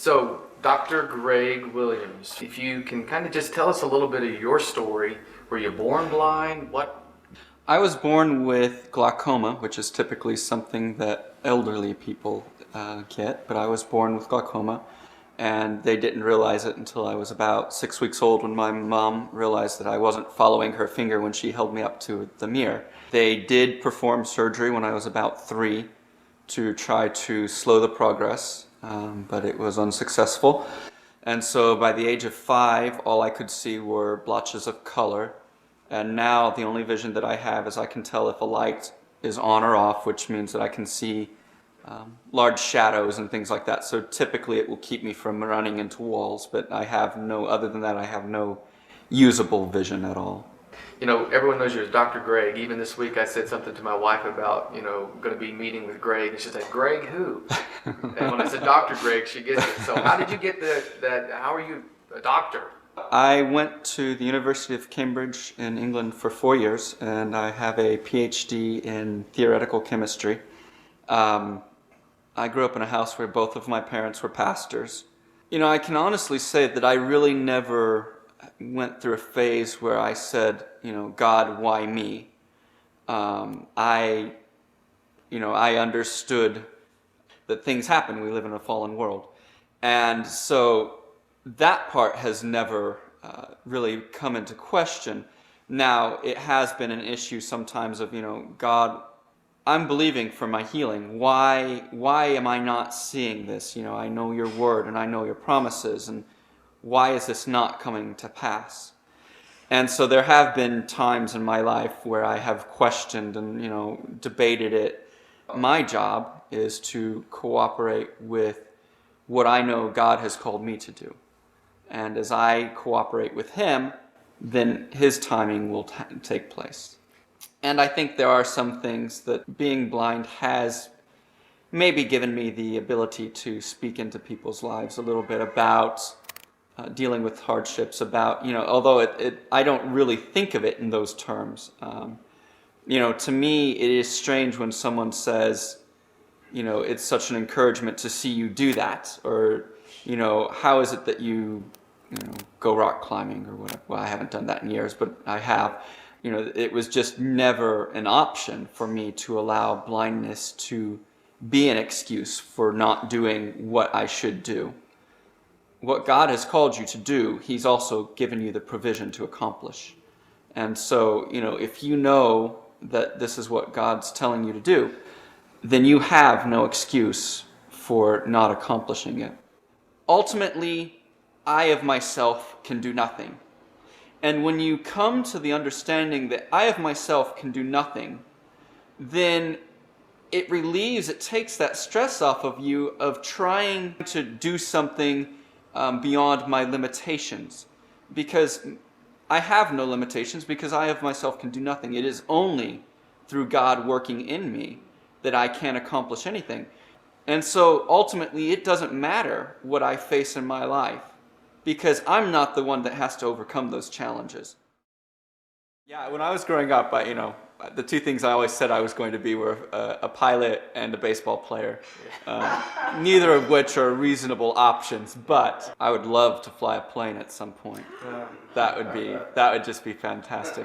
So, Dr. Greg Williams, if you can kind of just tell us a little bit of your story. Were you born blind? What? I was born with glaucoma, which is typically something that elderly people get, but I was born with glaucoma, and they didn't realize it until I was about 6 weeks old when my mom realized that I wasn't following her finger when she held me up to the mirror. They did perform surgery when I was about 3 to try to slow the progress, but it was unsuccessful. And so by the age of 5, all I could see were blotches of color. And now the only vision that I have is I can tell if a light is on or off, which means that I can see large shadows and things like that. So typically it will keep me from running into walls, but other than that, I have no usable vision at all. You know, everyone knows you as Dr. Greg. Even this week I said something to my wife about, going to be meeting with Greg. And she said, Greg who? And when I said Dr. Greg, she gets it. So how did you get how are you a doctor? I went to the University of Cambridge in England for 4 years, and I have a PhD in theoretical chemistry. I grew up in a house where both of my parents were pastors. I can honestly say that I really never went through a phase where I said, God, why me? I understood that things happen. We live in a fallen world. And so that part has never really come into question. Now, it has been an issue sometimes of, God, I'm believing for my healing. Why am I not seeing this? I know your word and I know your promises, and why is this not coming to pass? And so there have been times in my life where I have questioned and, debated it. My job is to cooperate with what I know God has called me to do. And as I cooperate with Him, then His timing will take place. And I think there are some things that being blind has maybe given me the ability to speak into people's lives a little bit about dealing with hardships, about, although I don't really think of it in those terms. To me, it is strange when someone says, it's such an encouragement to see you do that, or, how is it that you go rock climbing or whatever. Well, I haven't done that in years, but I have. It was just never an option for me to allow blindness to be an excuse for not doing what I should do. What God has called you to do, He's also given you the provision to accomplish. And so, if you know that this is what God's telling you to do, then you have no excuse for not accomplishing it. Ultimately, I of myself can do nothing. And when you come to the understanding that I of myself can do nothing, then it takes that stress off of you of trying to do something beyond my limitations. Because I have no limitations, because I of myself can do nothing. It is only through God working in me that I can accomplish anything. And so ultimately it doesn't matter what I face in my life, because I'm not the one that has to overcome those challenges. Yeah, when I was growing up, the two things I always said I was going to be were a pilot and a baseball player. Neither of which are reasonable options, but I would love to fly a plane at some point. That would just be fantastic.